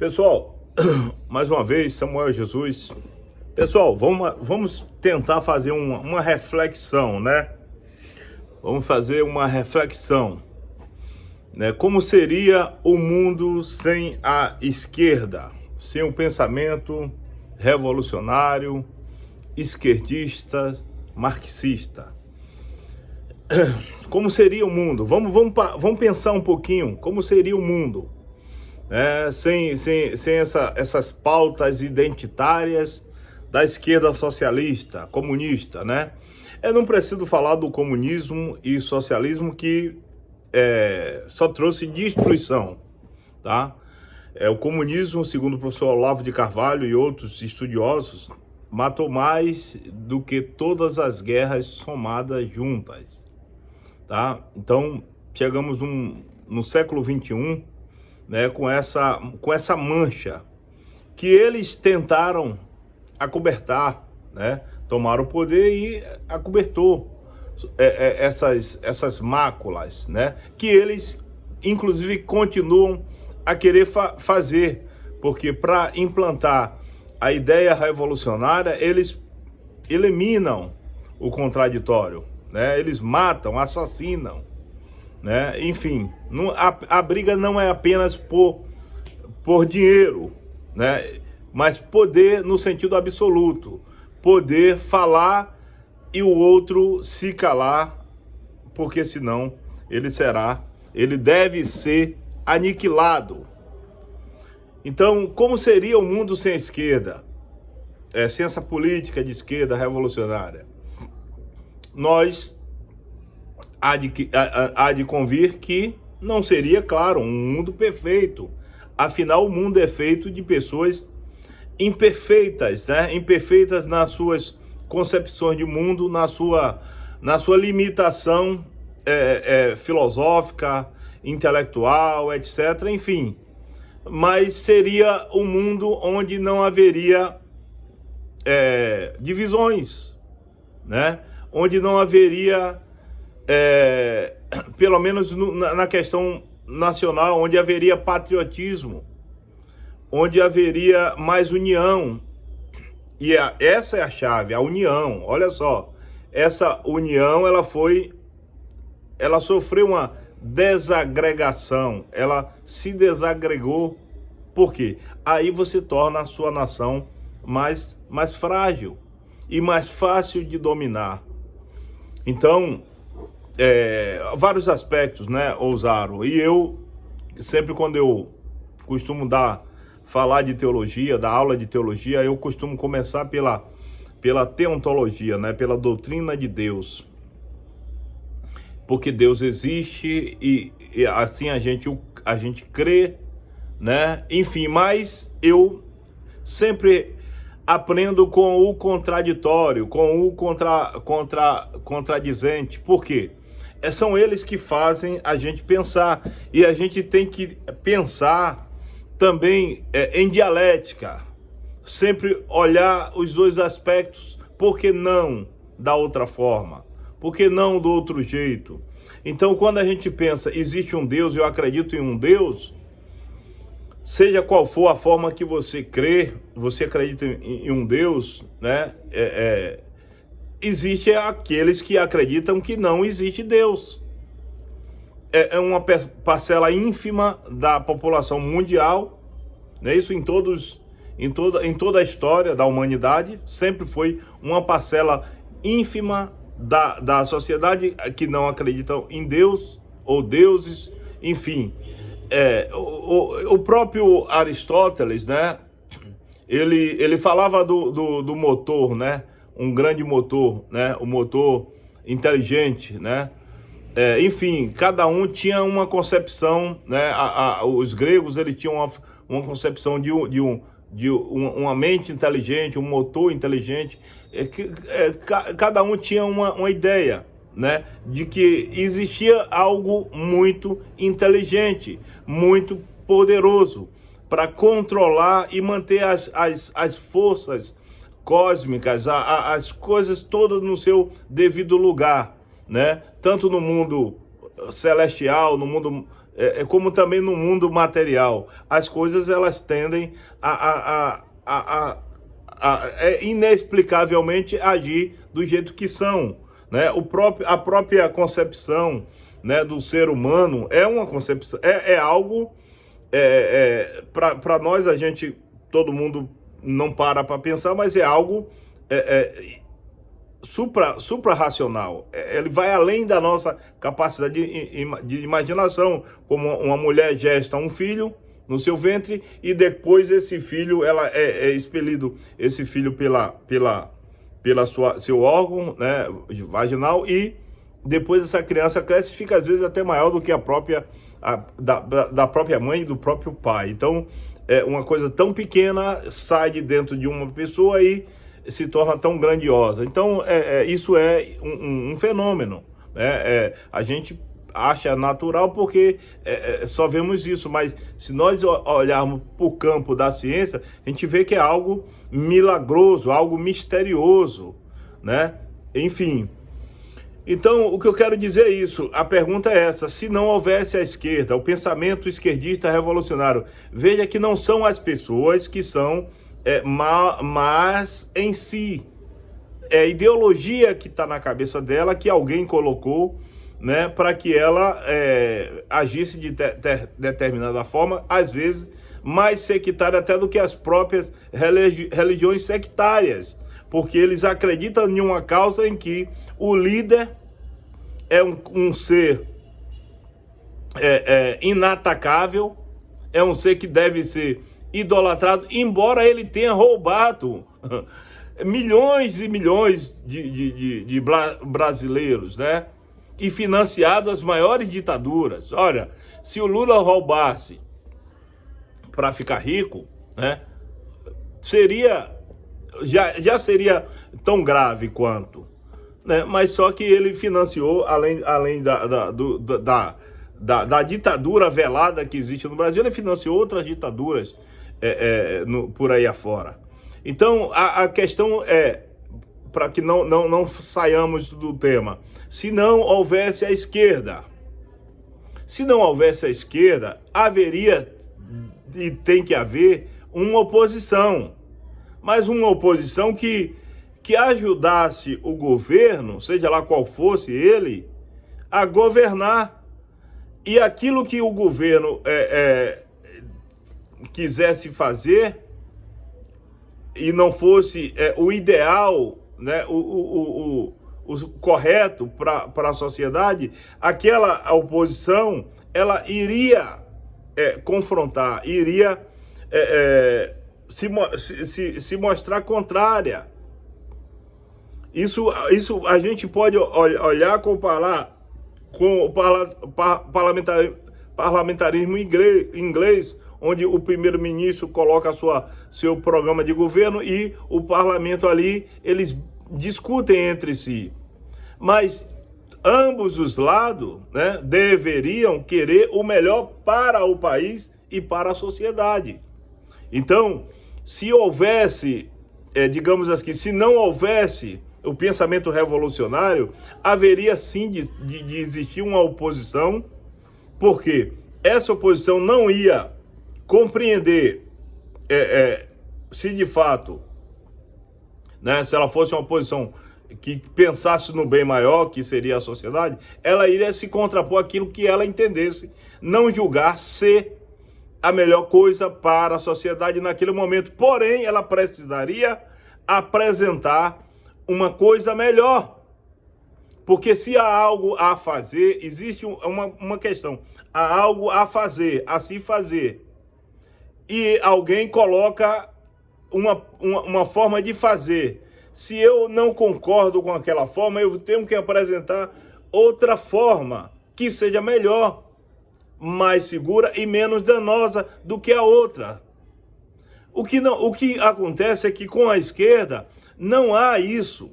Pessoal, mais uma vez, Samuel Jesus. Pessoal, vamos tentar fazer uma reflexão, né? Vamos fazer uma reflexão, né? Como seria o mundo sem a esquerda? Sem o pensamento revolucionário, esquerdista, marxista. Como seria o mundo? Vamos pensar um pouquinho como seria o mundo, né? Sem essas pautas identitárias da esquerda socialista, comunista, né? Eu não preciso falar do comunismo e socialismo que só trouxe destruição, tá? O comunismo, segundo o professor Olavo de Carvalho e outros estudiosos, matou mais do que todas as guerras somadas juntas, tá? Então, chegamos no século XXI, né, com essa mancha que eles tentaram acobertar, né? Tomaram o poder e acobertou essas máculas, né? Que eles, inclusive, continuam a querer fazer, porque para implantar a ideia revolucionária, eles eliminam o contraditório, né? Eles matam, assassinam, né? Enfim, a briga não é apenas por dinheiro, né? Mas poder no sentido absoluto, poder falar e o outro se calar, porque senão ele deve ser aniquilado. Então, como seria o mundo sem a esquerda? Sem essa política de esquerda revolucionária? Nós há de convir que não seria, claro, um mundo perfeito. Afinal, o mundo é feito de pessoas imperfeitas, né? Imperfeitas nas suas concepções de mundo, na sua limitação filosófica, intelectual, etc. Enfim, mas seria um mundo onde não haveria divisões, né? Onde não haveria, pelo menos na questão nacional, onde haveria patriotismo, onde haveria mais união. E essa é a chave, a união. Olha só, essa união ela sofreu uma desagregação, ela se desagregou. Por quê? Aí você torna a sua nação mais frágil e mais fácil de dominar. Então, vários aspectos, né, Ousaro? E eu, sempre quando eu costumo falar de teologia, dar aula de teologia, eu costumo começar pela teontologia, né, pela doutrina de Deus. Porque Deus existe e assim a gente crê, né? Enfim, mas eu sempre aprendo com o contraditório, com o contradizente. Por quê? São eles que fazem a gente pensar. E a gente tem que pensar também em dialética. Sempre olhar os dois aspectos. Por que não da outra forma? Por que não do outro jeito? Então, quando a gente pensa, existe um Deus, eu acredito em um Deus, seja qual for a forma que você crê, você acredita em um Deus, né? Existe aqueles que acreditam que não existe Deus. É uma parcela ínfima da população mundial, né? Isso em toda a história da humanidade, sempre foi uma parcela ínfima da sociedade que não acreditam em Deus ou deuses, enfim. O próprio Aristóteles, né? Ele falava do motor, né? Um grande motor, né? O motor inteligente, né? Enfim, cada um tinha uma concepção, né? Os gregos, eles tinham uma concepção de uma mente inteligente, um motor inteligente. Cada um tinha uma ideia, né, de que existia algo muito inteligente, muito poderoso, para controlar e manter as forças cósmicas, as coisas todas no seu devido lugar, né? Tanto no mundo celestial, no mundo como também no mundo material. As coisas elas tendem inexplicavelmente agir do jeito que são, né? A própria concepção, né, do ser humano é uma concepção, algo para nós, todo mundo não para pensar, mas é algo supra-racional. Ele vai além da nossa capacidade de imaginação, como uma mulher gesta um filho no seu ventre e depois esse filho, ela é expelido, esse filho seu órgão, né, vaginal, e depois essa criança cresce e fica às vezes até maior do que da própria mãe e do próprio pai. Então, uma coisa tão pequena sai de dentro de uma pessoa e se torna tão grandiosa. Então, isso é um fenômeno, né? A gente acha natural porque só vemos isso, mas se nós olharmos para o campo da ciência, a gente vê que é algo milagroso, algo misterioso, né? Enfim. Então, o que eu quero dizer é isso. A pergunta é essa: se não houvesse a esquerda, o pensamento esquerdista revolucionário, veja que não são as pessoas que são mas em si é a ideologia que está na cabeça dela, que alguém colocou, né, para que ela agisse de determinada forma, às vezes mais sectária até do que as próprias religiões sectárias, porque eles acreditam em uma causa em que o líder é um ser inatacável, é um ser que deve ser idolatrado, embora ele tenha roubado milhões e milhões de brasileiros, né? E financiado as maiores ditaduras. Olha, se o Lula roubasse para ficar rico, né? Já seria tão grave quanto, né? Mas só que ele financiou, além da ditadura velada que existe no Brasil, ele financiou outras ditaduras por aí afora. Então, a questão para que não saiamos do tema, se não houvesse a esquerda, haveria e tem que haver uma oposição, mas uma oposição que ajudasse o governo, seja lá qual fosse ele, a governar. E aquilo que o governo quisesse fazer e não fosse o ideal, né, o correto para a sociedade, aquela oposição, ela iria confrontar, iria se mostrar contrária. Isso a gente pode olhar, comparar com o parlamentarismo inglês, onde o primeiro-ministro coloca seu programa de governo e o parlamento ali, eles discutem entre si. Mas ambos os lados, né, deveriam querer o melhor para o país e para a sociedade. Então, se houvesse, digamos assim, se não houvesse o pensamento revolucionário, haveria sim de existir uma oposição, porque essa oposição não ia compreender se de fato, né, se ela fosse uma oposição que pensasse no bem maior, que seria a sociedade, ela iria se contrapor àquilo que ela entendesse, não julgar ser a melhor coisa para a sociedade naquele momento. Porém, ela precisaria apresentar uma coisa melhor. Porque se há algo a fazer, existe uma questão. Há algo a fazer, a se fazer. E alguém coloca uma forma de fazer. Se eu não concordo com aquela forma, eu tenho que apresentar outra forma que seja melhor, mais segura e menos danosa do que a outra. O que acontece é que com a esquerda não há isso.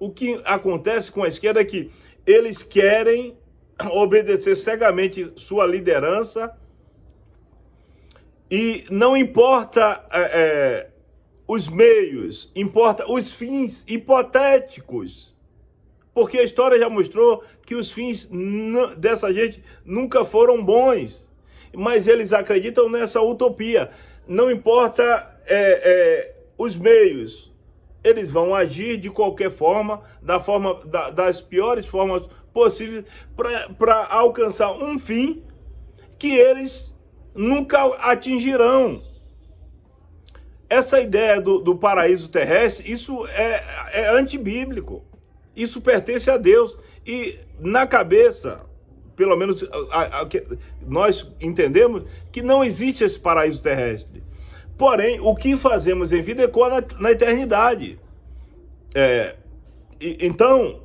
O que acontece com a esquerda é que eles querem obedecer cegamente sua liderança e não importa os meios, importa os fins hipotéticos. porque a história já mostrou que os fins dessa gente nunca foram bons, mas eles acreditam nessa utopia. Não importa os meios, eles vão agir de qualquer forma, das piores formas possíveis, para alcançar um fim que eles nunca atingirão. Essa ideia do paraíso terrestre, isso é antibíblico. Isso pertence a Deus. E na cabeça, pelo menos nós entendemos que não existe esse paraíso terrestre. Porém, o que fazemos em vida ecoa na eternidade. Então,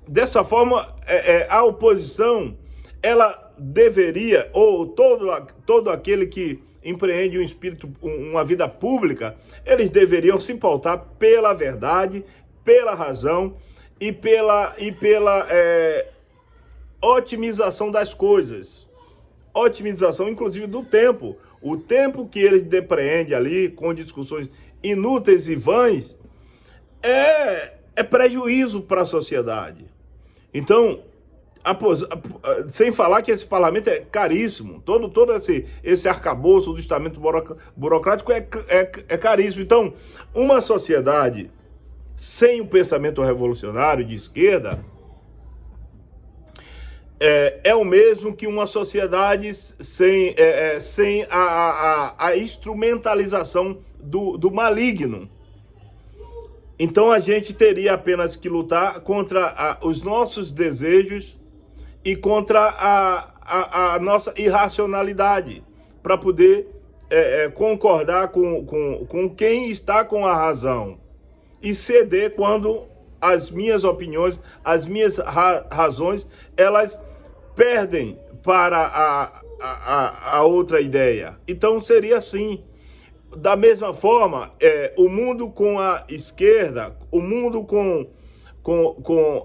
dessa forma, a oposição, ela deveria, ou todo aquele que empreende uma vida pública, eles deveriam se pautar pela verdade, pela razão e pela otimização das coisas. Otimização, inclusive, do tempo. O tempo que eles depreendem ali, com discussões inúteis e vãs, é prejuízo para a sociedade. Então, sem falar que esse parlamento é caríssimo, todo esse arcabouço do estamento burocrático é caríssimo. Então, uma sociedade sem o pensamento revolucionário de esquerda é o mesmo que uma sociedade sem a instrumentalização do maligno. Então a gente teria apenas que lutar contra os nossos desejos e contra a nossa irracionalidade, para poder concordar com quem está com a razão e ceder quando as minhas opiniões, as minhas razões, elas perdem para a outra ideia. Então seria assim. Da mesma forma, o mundo com a esquerda, o mundo com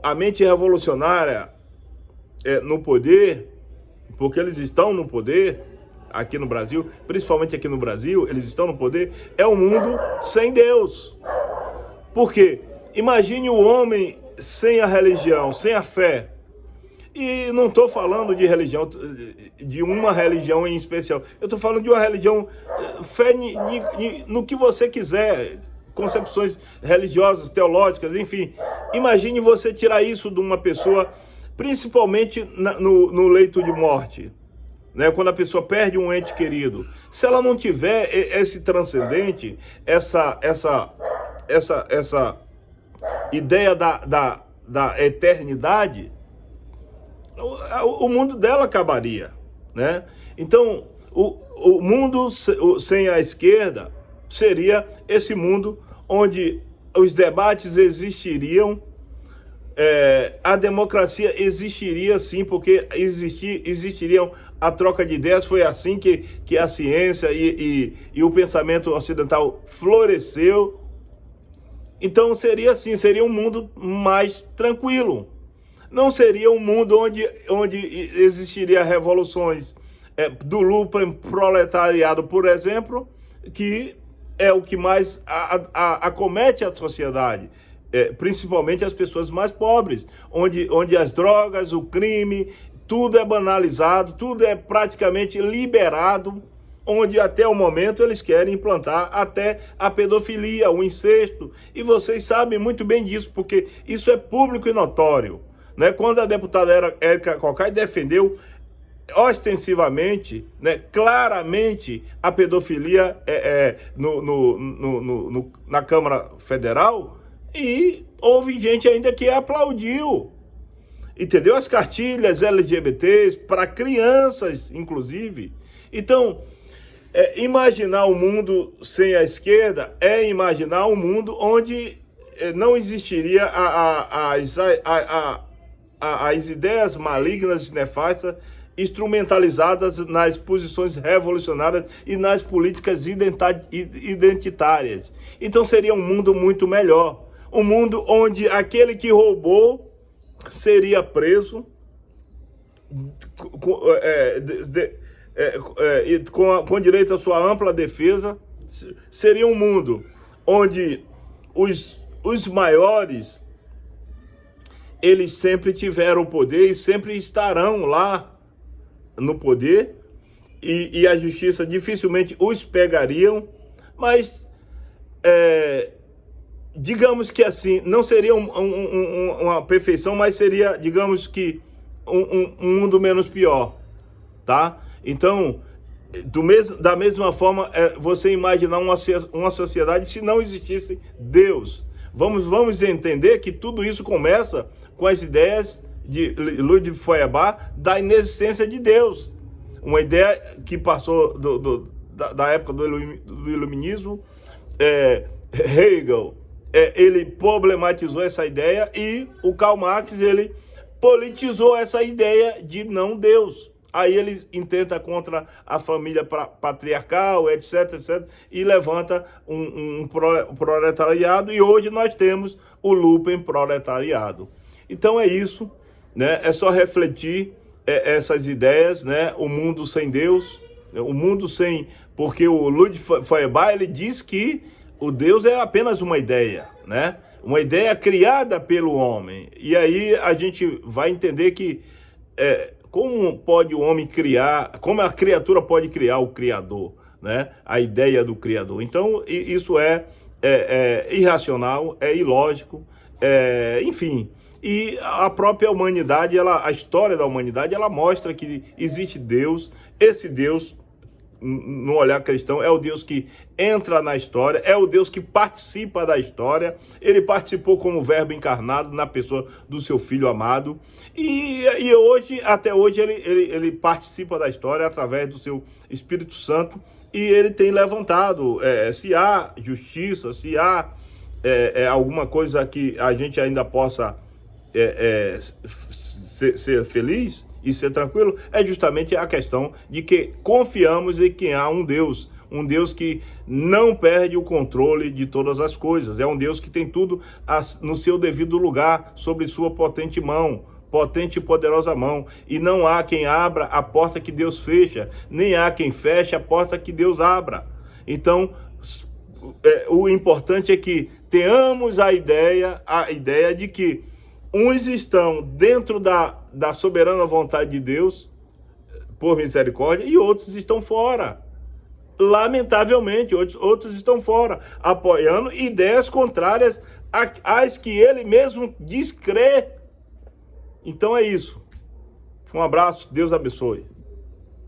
a mente revolucionária no poder, porque eles estão no poder aqui no Brasil, principalmente aqui no Brasil, eles estão no poder, é um mundo sem Deus. Por quê? Imagine o homem sem a religião, sem a fé. E não estou falando de religião, de uma religião em especial. Eu estou falando de uma religião, fé no que você quiser, concepções religiosas, teológicas, enfim. Imagine você tirar isso de uma pessoa, principalmente no leito de morte, né? Quando a pessoa perde um ente querido. Se ela não tiver esse transcendente, essa ideia da eternidade, o mundo dela acabaria, né? Então, o mundo sem a esquerda seria esse mundo onde os debates existiriam, a democracia existiria sim, porque existiriam a troca de ideias. Foi assim que a ciência e o pensamento ocidental floresceu. Então seria assim, seria um mundo mais tranquilo. Não seria um mundo onde existiria revoluções do lucro proletariado, por exemplo, que é o que mais acomete a sociedade, principalmente as pessoas mais pobres, onde as drogas, o crime, tudo é banalizado, tudo é praticamente liberado, onde até o momento eles querem implantar até a pedofilia, o incesto, e vocês sabem muito bem disso, porque isso é público e notório. Né? Quando a deputada Érica Cocai defendeu ostensivamente, né, claramente, a pedofilia na Câmara Federal, e houve gente ainda que aplaudiu, entendeu? As cartilhas LGBTs para crianças, inclusive. Então, imaginar um mundo sem a esquerda é imaginar um mundo onde não existiria as ideias malignas e nefastas instrumentalizadas nas posições revolucionárias e nas políticas identitárias. Então seria um mundo muito melhor. Um mundo onde aquele que roubou seria preso com direito à sua ampla defesa. Seria um mundo onde os maiores eles sempre tiveram o poder e sempre estarão lá no poder, e a justiça dificilmente os pegariam, mas digamos que assim, não seria uma perfeição, mas seria, digamos que, um mundo menos pior, tá? Então, da mesma forma, você imaginar uma sociedade se não existisse Deus. Vamos entender que tudo isso começa com as ideias de Ludwig Feuerbach da inexistência de Deus. Uma ideia que passou da época do Iluminismo. Hegel, ele problematizou essa ideia, e o Karl Marx, ele politizou essa ideia de não Deus. Aí ele intenta contra a família patriarcal, etc, etc, e levanta um proletariado, e hoje nós temos o lumpenproletariado. Então é isso, né? É só refletir essas ideias, né? O mundo sem Deus, o mundo sem... Porque o Ludwig Feuerbach, ele diz que o Deus é apenas uma ideia, né? Uma ideia criada pelo homem. E aí a gente vai entender que como pode o homem criar, como a criatura pode criar o Criador, né? A ideia do Criador. Então isso é irracional, é ilógico, enfim. E a própria humanidade, a história da humanidade, ela mostra que existe Deus. Esse Deus, no olhar cristão, é o Deus que entra na história, é o Deus que participa da história. Ele participou como verbo encarnado na pessoa do seu Filho amado, e hoje, até hoje, ele participa da história através do seu Espírito Santo, e ele tem levantado, se há justiça, se há alguma coisa que a gente ainda possa ser feliz e ser tranquilo, é justamente a questão de que confiamos em que há um Deus que não perde o controle de todas as coisas, é um Deus que tem tudo no seu devido lugar, sobre sua potente e poderosa mão, e não há quem abra a porta que Deus fecha, nem há quem feche a porta que Deus abra. Então, o importante é que tenhamos a ideia de que uns estão dentro da soberana vontade de Deus, por misericórdia, e outros estão fora. Lamentavelmente, outros estão fora, apoiando ideias contrárias às que ele mesmo diz crer. Então é isso. Um abraço, Deus abençoe.